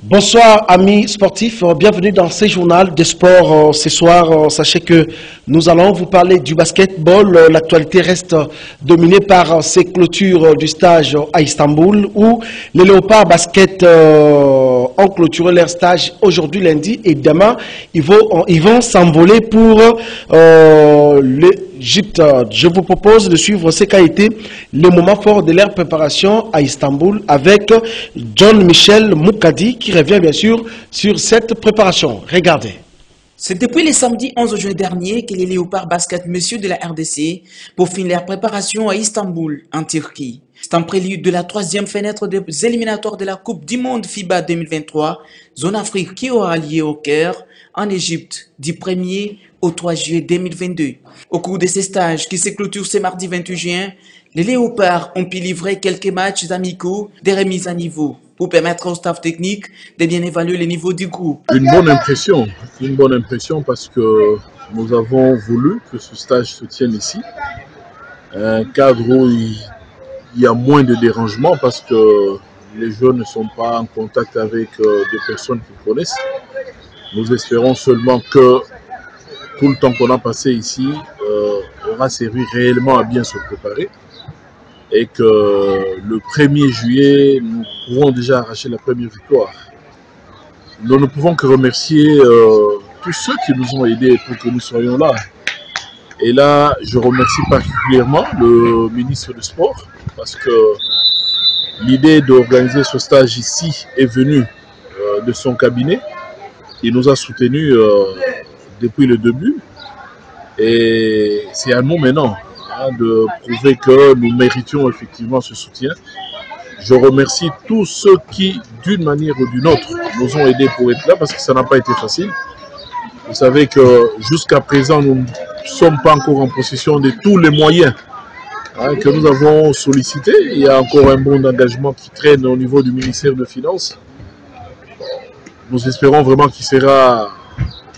Bonsoir amis sportifs, bienvenue dans ce journal de sport. Ce soir, sachez que nous allons vous parler du basketball. L'actualité reste dominée par ces clôtures du stage à Istanbul où les Léopards Basket ont clôturé leur stage aujourd'hui lundi et demain ils vont s'envoler pour l'Égypte. Je vous propose de suivre ce qu'a été le moment fort de leur préparation à Istanbul avec John-Michel Moukadi qui revient bien sûr sur cette préparation. Regardez. C'est depuis le samedi 11 juin dernier que les Léopards Basket Messieurs de la RDC peaufinent leur préparation à Istanbul, en Turquie. C'est en prélude de la troisième fenêtre des éliminatoires de la Coupe du Monde FIBA 2023, zone Afrique qui aura lieu au Caire, en Égypte, du 1er au 3 juillet 2022. Au cours de ces stages qui se clôturent ce mardi 28 juin, les Léopards ont pu livrer quelques matchs amicaux, des remises à niveau, pour permettre au staff technique de bien évaluer le niveau du groupe. Une bonne impression parce que nous avons voulu que ce stage se tienne ici. Un cadre où il y a moins de dérangements parce que les jeunes ne sont pas en contact avec des personnes qu'ils connaissent. Nous espérons seulement que tout le temps qu'on a passé ici aura servi réellement à bien se préparer et que le 1er juillet, nous pourrons déjà arracher la première victoire. Nous ne pouvons que remercier tous ceux qui nous ont aidés pour que nous soyons là. Et là, je remercie particulièrement le ministre du Sport parce que l'idée d'organiser ce stage ici est venue de son cabinet. Il nous a soutenus depuis le début et c'est à nous maintenant de prouver que nous méritions effectivement ce soutien. Je remercie tous ceux qui, d'une manière ou d'une autre, nous ont aidés pour être là parce que ça n'a pas été facile. Vous savez que jusqu'à présent, nous ne sommes pas encore en possession de tous les moyens que nous avons sollicités. Il y a encore un bon engagement qui traîne au niveau du ministère des Finances. Nous espérons vraiment qu'il sera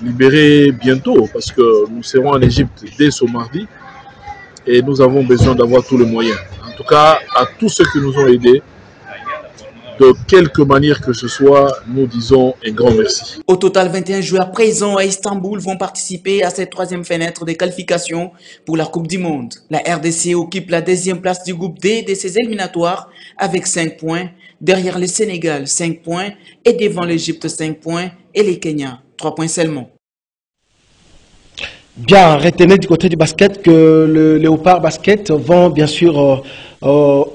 libéré bientôt parce que nous serons en Égypte dès ce mardi et nous avons besoin d'avoir tous les moyens. En tout cas, à tous ceux qui nous ont aidés, de quelque manière que ce soit, nous disons un grand merci. Au total, 21 joueurs présents à Istanbul vont participer à cette troisième fenêtre de qualification pour la Coupe du Monde. La RDC occupe la deuxième place du groupe D de ces éliminatoires avec 5 points, derrière le Sénégal 5 points et devant l'Égypte 5 points et les Kenya 3 points seulement. Bien, retenez du côté du basket que le Léopard Basket vont bien sûr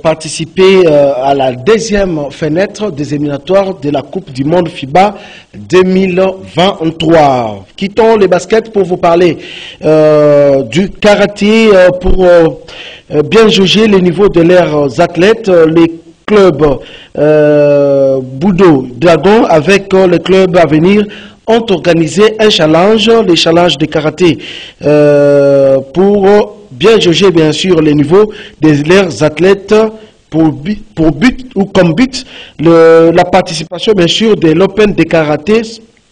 participer à la deuxième fenêtre des éliminatoires de la Coupe du Monde FIBA 2023. Quittons les baskets pour vous parler du karaté pour bien juger les niveaux de leurs athlètes. Les clubs Budo Dragon avec le club à venir ont organisé un challenge, les challenges de karaté, pour bien juger bien sûr les niveaux de leurs athlètes pour but ou comme but la participation bien sûr de l'Open de karaté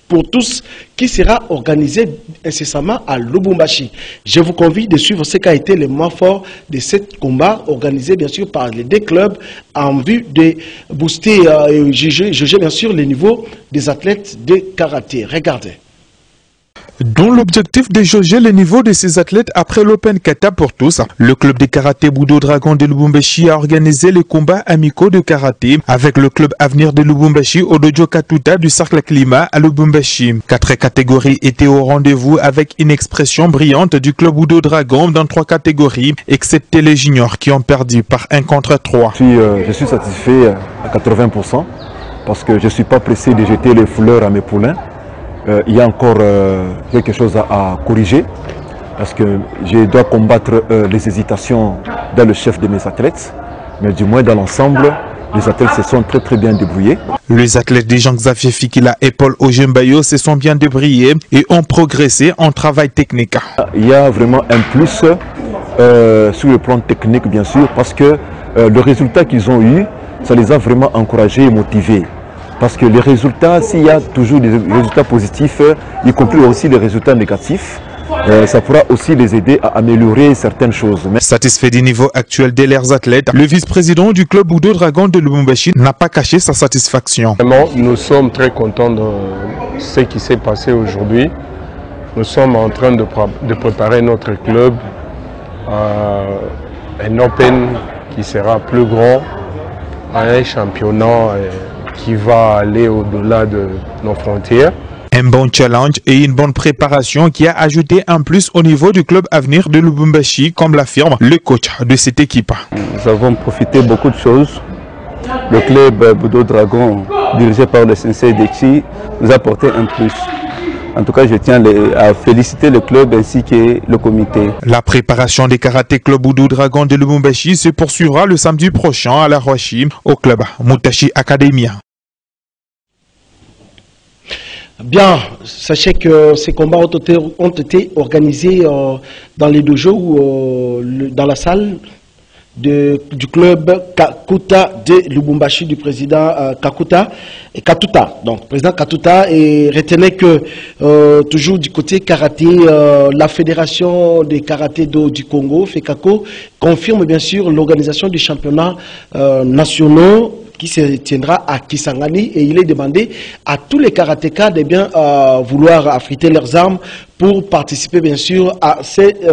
pour tous qui sera organisé incessamment à Lubumbashi. Je vous convie de suivre ce qu'a été le moment fort de ce combat organisé bien sûr par les deux clubs en vue de booster et juger bien sûr les niveaux des athlètes de karaté. Regardez. Dans l'objectif de jauger le niveau de ces athlètes après l'Open Kata pour tous, le club de karaté Budo Dragon de Lubumbashi a organisé les combats amicaux de karaté avec le club Avenir de Lubumbashi au Dojo Katuta du Cercle Climat à Lubumbashi. 4 catégories étaient au rendez-vous avec une expression brillante du club Budo Dragon dans 3 catégories, excepté les juniors qui ont perdu par 1 contre 3. Je suis satisfait à 80% parce que je ne suis pas pressé de jeter les fleurs à mes poulains. Il y a encore quelque chose à corriger parce que je dois combattre les hésitations dans le chef de mes athlètes, mais du moins dans l'ensemble, les athlètes se sont très bien débrouillés. Les athlètes de Jean-Xavier Fikila et Paul Ojembayo se sont bien débrouillés et ont progressé en travail technique. Il y a vraiment un plus sur le plan technique bien sûr parce que le résultat qu'ils ont eu, ça les a vraiment encouragés et motivés. Parce que les résultats, s'il y a toujours des résultats positifs, y compris aussi des résultats négatifs, ça pourra aussi les aider à améliorer certaines choses. Satisfait du niveau actuel de leurs athlètes, le vice-président du club Budo Dragon de Lubumbashi n'a pas caché sa satisfaction. Vraiment, nous sommes très contents de ce qui s'est passé aujourd'hui. Nous sommes en train de préparer notre club à un Open qui sera plus grand, à un championnat qui va aller au-delà de nos frontières. Un bon challenge et une bonne préparation qui a ajouté un plus au niveau du club Avenir de Lubumbashi, comme l'affirme le coach de cette équipe. Nous avons profité beaucoup de choses. Le club Budo Dragon, dirigé par le sensei Dechi, nous a apporté un plus. En tout cas, je tiens à féliciter le club ainsi que le comité. La préparation des karaté club Budo Dragon de Lubumbashi se poursuivra le samedi prochain à la Roachim au club Mutashi Academia. Bien, sachez que ces combats ont été organisés dans les dojos ou dans la salle du club Kakuta de Lubumbashi du président Katuta. Donc, président Katuta, et retenez que toujours du côté karaté, la fédération des karaté du Congo, FECACO, confirme bien sûr l'organisation du championnat nationaux qui se tiendra à Kisangani, et il est demandé à tous les karatékas de bien vouloir affûter leurs armes pour participer bien sûr à cette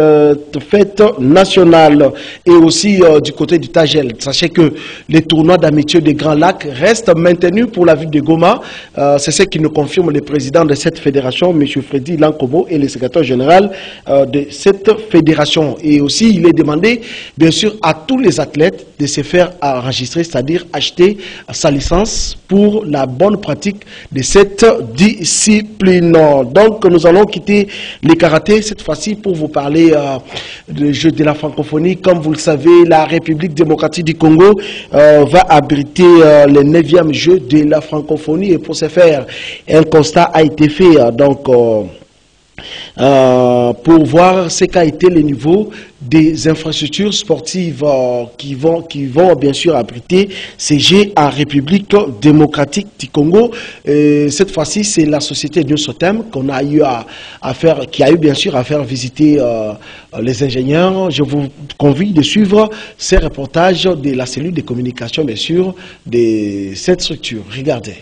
fête nationale. Et aussi du côté du Tagel, sachez que les tournois d'amitié des Grands Lacs restent maintenus pour la ville de Goma. C'est ce qui nous confirme le président de cette fédération, M. Freddy Lankobo, et le secrétaire général de cette fédération. Et aussi, il est demandé bien sûr à tous les athlètes de se faire enregistrer, c'est-à-dire acheter sa licence pour la bonne pratique de cette discipline. Donc nous allons quitter les karatés cette fois-ci pour vous parler des Jeux de la francophonie. Comme vous le savez, la République démocratique du Congo va abriter les 9e Jeux de la francophonie, et pour ce faire, un constat a été fait pour voir ce qu'a été le niveau des infrastructures sportives qui vont bien sûr abriter ces Jeux en République démocratique du Congo. Cette fois-ci, c'est la société New Sotem qu'on a eu qui a eu bien sûr à faire visiter les ingénieurs. Je vous convie de suivre ces reportages de la cellule de communication bien sûr de cette structure. Regardez.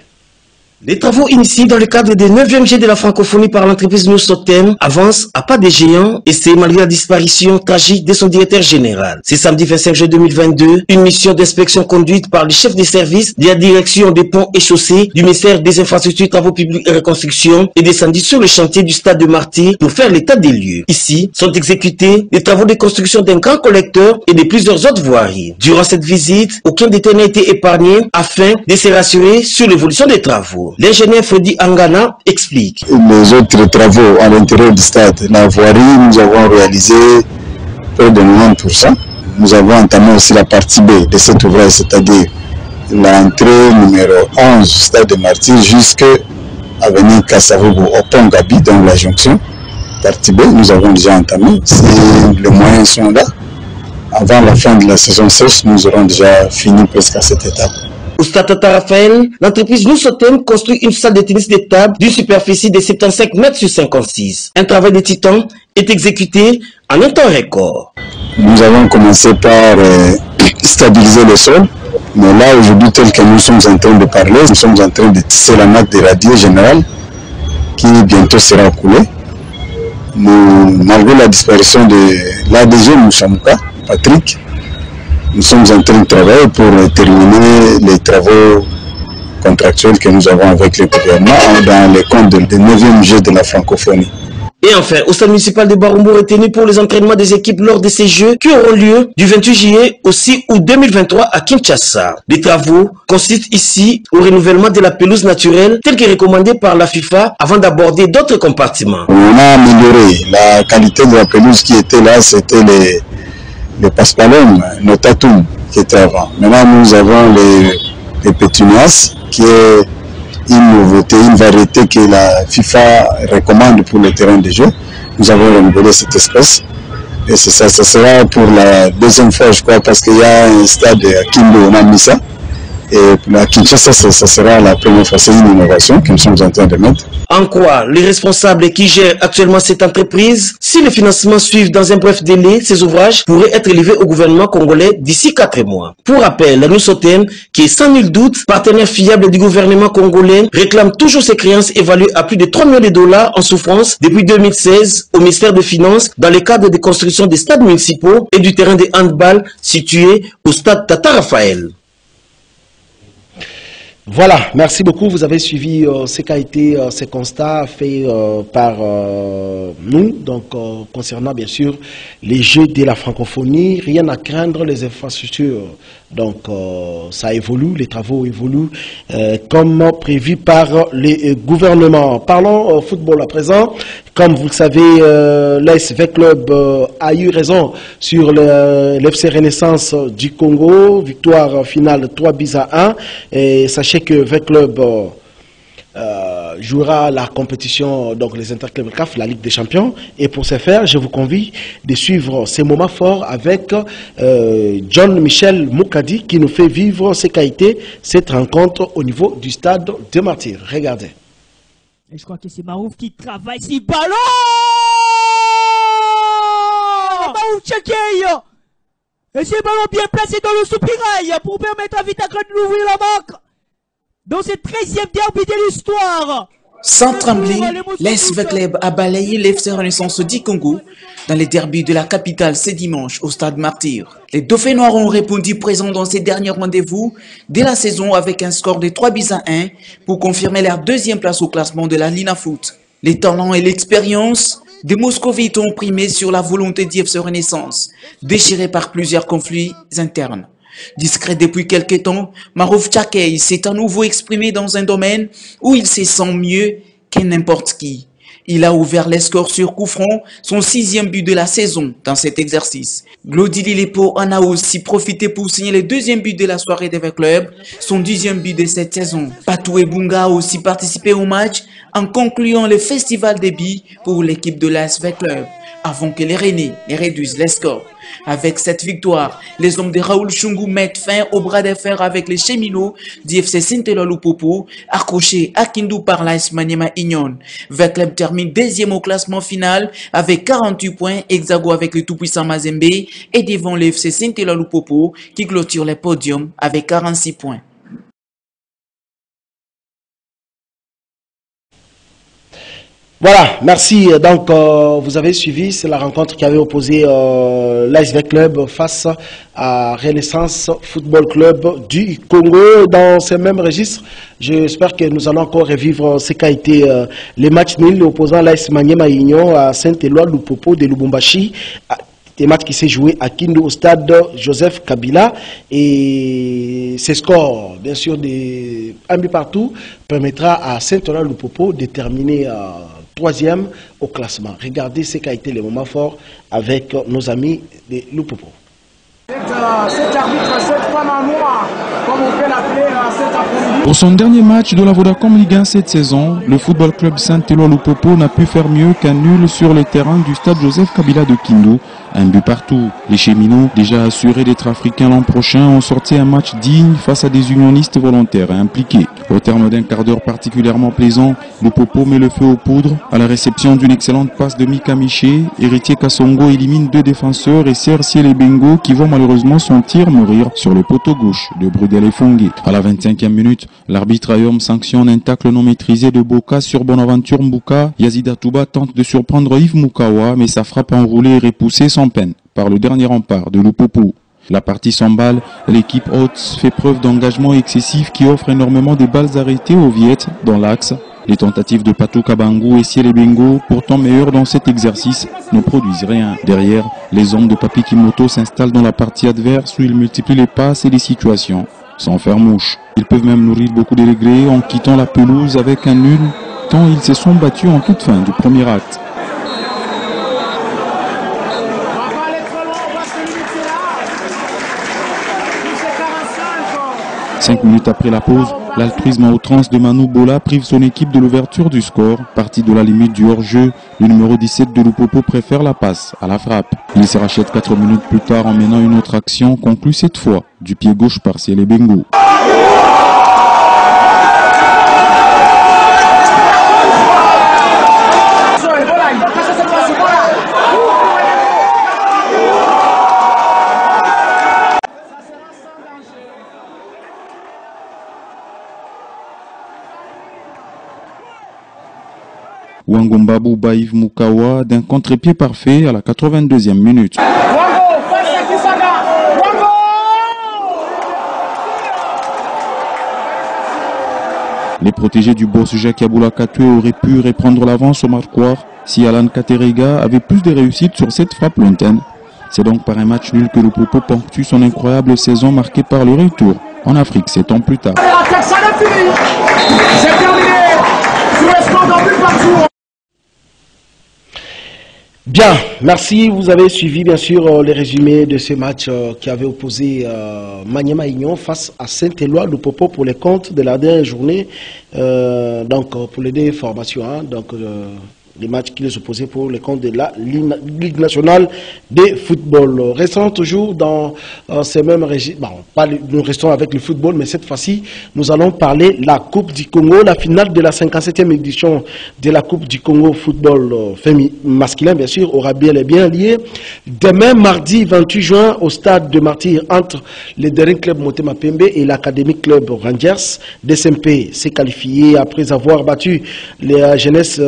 Les travaux initiés dans le cadre des 9e Jeux de la francophonie par l'entreprise New Sotem avancent à pas de géant, et c'est malgré la disparition tragique de son directeur général. C'est samedi 25 juin 2022, une mission d'inspection conduite par le chef des services de la direction des ponts et chaussées du ministère des infrastructures, travaux publics et reconstruction est descendue sur le chantier du stade de Martyr pour faire l'état des lieux. Ici sont exécutés les travaux de construction d'un grand collecteur et de plusieurs autres voiries. Durant cette visite, aucun détail n'a été épargné afin de se rassurer sur l'évolution des travaux. L'ingénieur Freddy Angana explique. Les autres travaux à l'intérieur du stade, la voirie, nous avons réalisé près de 90%. Nous avons entamé aussi la partie B de cet ouvrage, c'est-à-dire l'entrée numéro 11 du stade de Martyr jusqu'à avenue Kassavogo au pont Gabi, dans la jonction. Partie B, nous avons déjà entamé. Si les moyens sont là, avant la fin de la saison sèche, nous aurons déjà fini presque à cette étape. Au stade Tata Raphaël, l'entreprise New Sotem construit une salle de tennis de table d'une superficie de 75 mètres sur 56. Un travail de titan est exécuté en un temps record. Nous avons commencé par stabiliser le sol, mais là aujourd'hui, tel que nous sommes en train de parler, nous sommes en train de tisser la natte de radier générale qui bientôt sera coulée. Malgré la disparition de l'ADG Moussambouka, Patrick, nous sommes en train de travailler pour terminer les travaux contractuels que nous avons avec le gouvernement dans le cadre des 9e Jeux de la francophonie. Et enfin, au stade municipal de Barumbo retenu pour les entraînements des équipes lors de ces Jeux qui auront lieu du 28 juillet au 6 août 2023 à Kinshasa. Les travaux consistent ici au renouvellement de la pelouse naturelle telle que recommandée par la FIFA avant d'aborder d'autres compartiments. On a amélioré la qualité de la pelouse qui était là, c'était les paspalum, nos tatoum qui étaient avant. Maintenant, nous avons les pétunias, qui est une nouveauté, une variété que la FIFA recommande pour le terrain de jeu. Nous avons renouvelé cette espèce. Et c'est ça, ça sera pour la deuxième fois, je crois, parce qu'il y a un stade à Kimbo, on a mis ça. Et pour la Kinshasa, ça sera la première fois, c'est une innovation que nous sommes en train de mettre. En quoi les responsables qui gèrent actuellement cette entreprise, si les financements suivent dans un bref délai, ces ouvrages pourraient être livrés au gouvernement congolais d'ici 4 mois. Pour rappel, la Nusotem, qui est sans nul doute partenaire fiable du gouvernement congolais, réclame toujours ses créances évaluées à plus de 3 millions de dollars en souffrance depuis 2016 au ministère des Finances dans le cadre de construction des stades municipaux et du terrain de handball situé au stade Tata Raphaël. Voilà, merci beaucoup. Vous avez suivi ce qu'a été ces constats faits par nous, donc concernant bien sûr les Jeux de la francophonie. Rien à craindre, les infrastructures. Donc ça évolue, les travaux évoluent comme prévu par les gouvernements. Parlons football à présent. Comme vous le savez, l'ASV Club a eu raison sur l'FC Renaissance du Congo. Victoire finale 3-1. Et sachez que V Club jouera la compétition, donc les interclubs CAF, la Ligue des Champions. Et pour ce faire, je vous convie de suivre ces moments forts avec John Michel Moukadi qui nous fait vivre ce qu'a été cette rencontre au niveau du stade de Martyrs. Regardez. Et je crois que c'est Marouf qui travaille si ballon. Marouf Tchakeï. Et ce ballon bien placé dans le soupirail pour permettre à Vitaclan d'ouvrir la marque dans cette 13e derby de l'histoire. Sans trembler, l'ASV Club a balayé l'FC Renaissance du Congo dans les derbys de la capitale ce dimanche au stade Martyrs. Les Dauphins Noirs ont répondu présents dans ces derniers rendez-vous dès la saison avec un score de 3-1 pour confirmer leur 2e place au classement de la Lina Foot. Les talents et l'expérience des Moscovites ont primé sur la volonté d'FC Renaissance, déchirée par plusieurs conflits internes. Discret depuis quelques temps, Marouf Tchakeï s'est à nouveau exprimé dans un domaine où il se sent mieux que n'importe qui. Il a ouvert les scores sur coup franc, son 6e but de la saison dans cet exercice. Glody Lilepo en a aussi profité pour signer le 2e but de la soirée de club, son 10e but de cette saison. Patou Ebunga a aussi participé au match en concluant le festival des buts pour l'équipe de l'ASV Club, avant que les Rennais ne réduisent les scores. Avec cette victoire, les hommes de Raoul Chungu mettent fin au bras de fer avec les cheminots d'IFC Sintelo Lupopo, accrochés à Kindu par l'AS Maniema Union. V Club termine 2e au classement final avec 48 points, hexago avec le tout-puissant Mazembe et devant l'IFC Sintelo Lupopo qui clôture les podiums avec 46 points. Voilà, merci. Donc, vous avez suivi, c'est la rencontre qui avait opposé l'ASV Club face à Renaissance Football Club du Congo. Dans ces mêmes registres, j'espère que nous allons encore revivre ce qu'a été les matchs nuls opposant l'AS Maniema Union à Saint-Éloi Lupopo de Lubumbashi. Des matchs qui s'est joué à Kindu au stade Joseph Kabila et ces scores, bien sûr, un but partout, permettra à Saint-Éloi Lupopo de terminer 3e au classement. Regardez ce qu'a été le moment fort avec nos amis de Lupopo. Pour son dernier match de la Vodacom Ligue 1 cette saison, le football club Saint-Éloi Lupopo n'a pu faire mieux qu'un nul sur le terrain du stade Joseph Kabila de Kindu. Un but partout. Les cheminots, déjà assurés d'être africains l'an prochain, ont sorti un match digne face à des unionistes volontaires et impliqués. Au terme d'un quart d'heure particulièrement plaisant, Lupopo met le feu aux poudres. À la réception d'une excellente passe de Mika Miché, Héritier Kassongo élimine 2 défenseurs et Serciel et Bengo qui vont malheureusement son tir mourir sur le poteau gauche de Brudel et Fongué. À la 25e minute, l'arbitre Ayom sanctionne un tacle non maîtrisé de Boka sur Bonaventure Mbouka. Yazida Touba tente de surprendre Yves Moukawa, mais sa frappe enroulée est repoussée sans peine par le dernier rempart de Lupopo. La partie s'emballe, l'équipe haute fait preuve d'engagement excessif qui offre énormément de balles arrêtées aux Viettes dans l'axe. Les tentatives de Patou Kabangu et Siele Bengo, pourtant meilleurs dans cet exercice, ne produisent rien. Derrière, les hommes de Papi Kimoto s'installent dans la partie adverse où ils multiplient les passes et les situations, sans faire mouche. Ils peuvent même nourrir beaucoup de regrets en quittant la pelouse avec un nul, tant ils se sont battus en toute fin du premier acte. 5 minutes après la pause, l'altruisme à outrance de Manu Bola prive son équipe de l'ouverture du score. Parti de la limite du hors-jeu, le numéro 17 de Lupopo préfère la passe à la frappe. Il se rachète 4 minutes plus tard en menant une autre action, conclue cette fois du pied gauche par Siele Bengo. Wangombabu Baïv Mukawa d'un contre-pied parfait à la 82e minute. Les protégés du boss Jacques Aboula Katoué auraient pu reprendre l'avance au marquoir si Alan Katerega avait plus de réussite sur cette frappe lointaine. C'est donc par un match nul que le Popo ponctue son incroyable saison marquée par le retour en Afrique 7 ans plus tard. Bien, merci. Vous avez suivi bien sûr les résumés de ce match qui avait opposé Maniema Union face à Saint-Éloi Lupopo pour les comptes de la dernière journée. Donc pour les deux formations, hein, donc les matchs qui les opposaient pour les comptes de la Ligue nationale de football. Restons toujours dans ces mêmes régimes. Bon, nous restons avec le football, mais cette fois-ci, nous allons parler de la Coupe du Congo, la finale de la 57e édition de la Coupe du Congo football masculin, bien sûr, aura bien et bien lié. Demain, mardi 28 juin, au stade de Martyr, entre le Daring Club Motema Pembe et l'Académie Club Rangers. DSMP s'est qualifié après avoir battu les jeunesse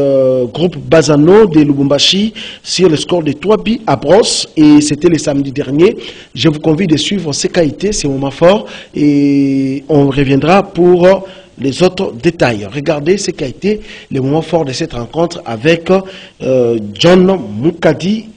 groupe Bazano de Lubumbashi sur le score de 3 buts à brosse, et c'était le samedi dernier. Je vous convie de suivre ces qualités, ces moments forts, et on reviendra pour les autres détails. Regardez ce qui a été le moment fort de cette rencontre avec John Mukadi.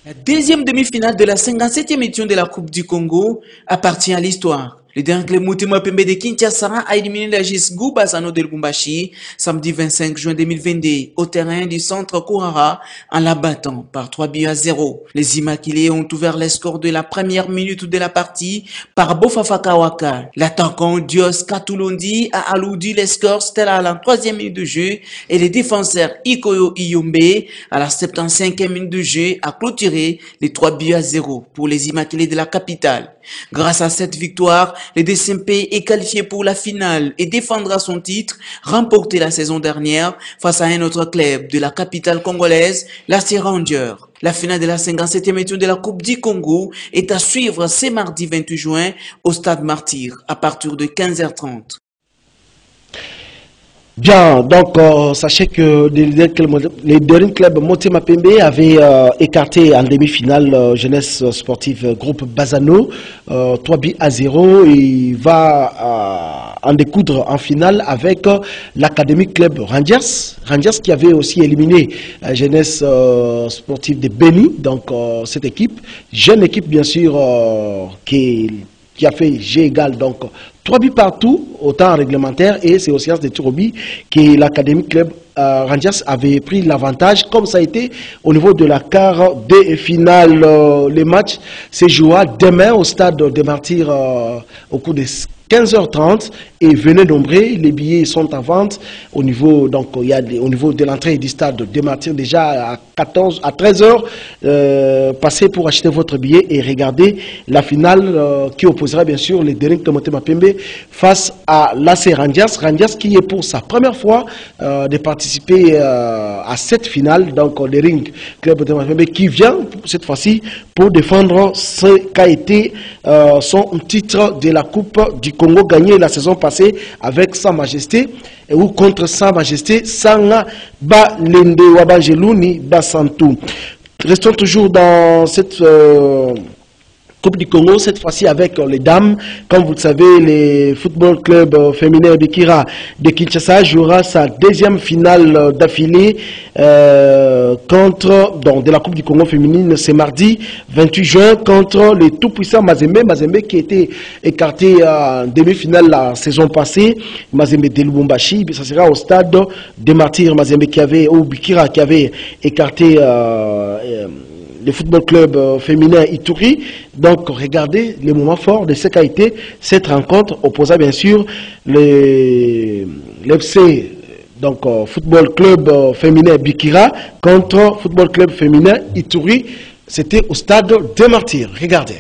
La deuxième demi-finale de la 57e édition de la Coupe du Congo appartient à l'histoire. Le dernier club Motema Pembe de Kinshasa a éliminé la JS Bazano de Lubumbashi samedi 25 juin 2022 au terrain du centre Kourara en la battant par 3 buts à 0. Les Immaculés ont ouvert les scores de la première minute de la partie par Bofafa Kawaka. L'attaquant Dios Katulondi a alourdi les scores Stella à la 3e minute de jeu et le défenseur Ikoyo Iyombe à la 75e minute de jeu a clôturé les 3 buts à 0 pour les Immaculés de la capitale. Grâce à cette victoire, le DSMP est qualifié pour la finale et défendra son titre remporté la saison dernière face à un autre club de la capitale congolaise, la Rangers. La finale de la 57e édition de la Coupe du Congo est à suivre ce mardi 28 juin au stade Martyr à partir de 15h30. Bien, donc sachez que les Daring Club Motema Pembe avaient écarté en demi-finale jeunesse sportive groupe Bazano 3 buts à 0, et il va en découdre en finale avec l'Académie Club Rangers qui avait aussi éliminé la jeunesse sportive de Beni. Donc cette équipe, jeune équipe bien sûr, qui a fait G égal donc 3 buts partout au temps réglementaire, et c'est aux séances de Turobi que l'Académie Club Rangers avait pris l'avantage, comme ça a été au niveau de la quart de finale. Les matchs se jouera demain au stade de Martyr au cours de 15h30, et venez nombreux, les billets sont en vente au niveau, donc il y a au niveau de l'entrée du stade de Martyr déjà à 13h, passez pour acheter votre billet et regarder la finale qui opposera bien sûr les Daring Club Motema Pembe face à l'AC Rangers qui est pour sa première fois de participer à cette finale, donc Daring Club Motema Pembe qui vient cette fois-ci pour défendre ce qu'a été son titre de la Coupe du Congo gagné la saison passée avec Sa Majesté, ou contre Sa Majesté Sanga Balende Wabangeluni Basantu. Restons toujours dans cette Coupe du Congo, cette fois-ci avec les dames. Comme vous le savez, le football club féminin Bikira de Kinshasa jouera sa deuxième finale d'affilée de la Coupe du Congo féminine. C'est mardi 28 juin contre le tout-puissant Mazembe. Mazembe qui a été écarté en demi-finale la saison passée. Mazembe de Lubumbashi. Ça sera au stade des Martyrs. Mazembe ou Bikira qui avait écarté le football club féminin Ituri. Donc regardez les moments forts de ce qu'a été cette rencontre opposant bien sûr l'FC donc football club féminin Bikira contre football club féminin Ituri. C'était au stade de Martyrs. Regardez.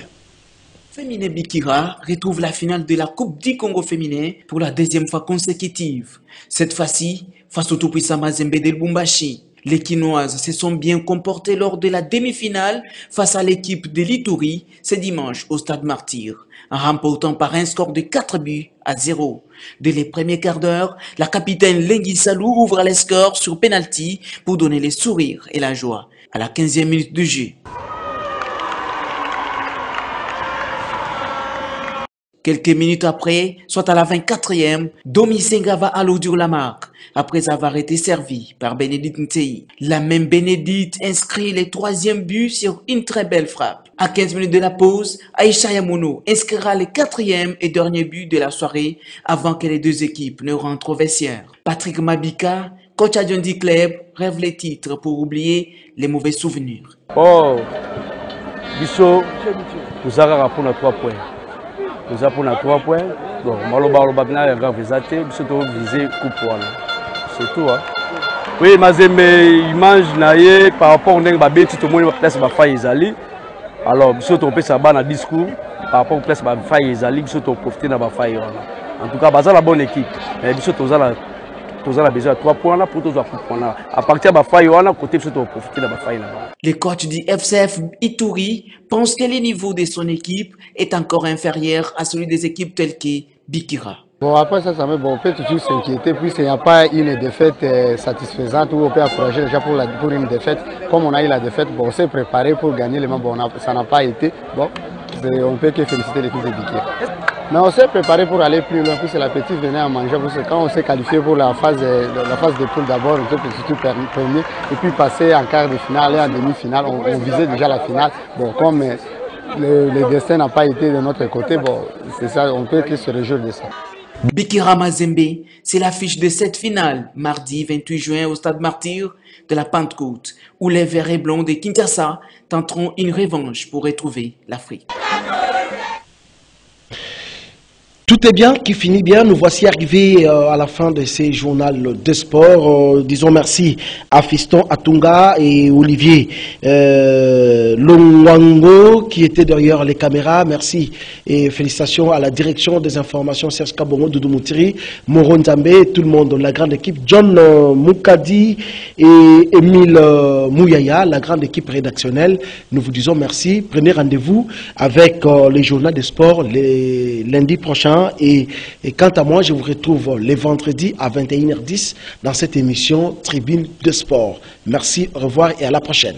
Féminin Bikira retrouve la finale de la Coupe du Congo féminin pour la deuxième fois consécutive. Cette fois-ci face au tout-puissant Mazembe de Lubumbashi. Les Quinoises se sont bien comportées lors de la demi-finale face à l'équipe de l'Ituri ce dimanche au Stade Martyr, en remportant par un score de 4-0. Dès les premiers quarts d'heure, la capitaine Lengui Salou ouvre les scores sur penalty pour donner les sourires et la joie à la 15e minute de jeu. Quelques minutes après, soit à la 24e, Domi Senga va alourdir la marque après avoir été servi par Bénédicte Ntei. La même Bénédicte inscrit le 3e but sur une très belle frappe. À 15 minutes de la pause, Aïcha Yamono inscrira le 4e et dernier but de la soirée avant que les deux équipes ne rentrent au vestiaire. Patrick Mabika, coach adjoint du club, rêve les titres pour oublier les mauvais souvenirs. Oh, Bissot, nous avons pour 3 points. Nous avons 3 points. Bon, Maloba Bina, il a visé coupe. C'est tout. Hein. Oui, mais image naïe par rapport au Nengba, tout le monde place ma faille Izali. Alors, Bissot, on peut s'abattre dans le discours par rapport au place ma faille Izali, Bissot, on profite de ma faille. En tout cas, c'est la bonne équipe. Mais Bissot, on a besoin de 3 points là pour tous les points. À partir de la faille, on a côté Bissot, on profite de la faille là. Le coach du FCF Ituri pense que le niveau de son équipe est encore inférieur à celui des équipes telles que Bikira. Bon, après ça, on peut toujours s'inquiéter, puisqu'il n'y a pas une défaite satisfaisante où on peut encourager déjà pour une défaite. Comme on a eu la défaite, bon, on s'est préparé pour gagner le match, bon, ça n'a pas été. Bon, on ne peut que féliciter l'équipe de Bikira. Mais on s'est préparé pour aller plus loin, puisque la petite venait à manger. Parce que quand on s'est qualifié pour la phase de poule d'abord, on s'est petit premier, et puis passer en quart de finale et en demi-finale, on visait déjà la finale. Bon, comme le destin n'a pas été de notre côté, bon, c'est ça, on peut que se réjouir de ça. Bikira Mazembe, c'est l'affiche de cette finale, mardi 28 juin au Stade Martyr de la Pentecôte, où les Verts et Blancs de Kinshasa tenteront une revanche pour retrouver l'Afrique. Tout est bien qui finit bien. Nous voici arrivés à la fin de ces journaux de sport. Disons merci à Fiston Atunga et Olivier Longwango qui étaient derrière les caméras. Merci et félicitations à la direction des informations Serge Kabongo, Doudou Moutiri, Moro Nzambe, tout le monde, la grande équipe, John Moukadi et Émile Mouyaya, la grande équipe rédactionnelle. Nous vous disons merci. Prenez rendez-vous avec les journaux de sport les lundis prochains. Et quant à moi, je vous retrouve les vendredis à 21h10 dans cette émission Tribune de Sport. Merci, au revoir et à la prochaine.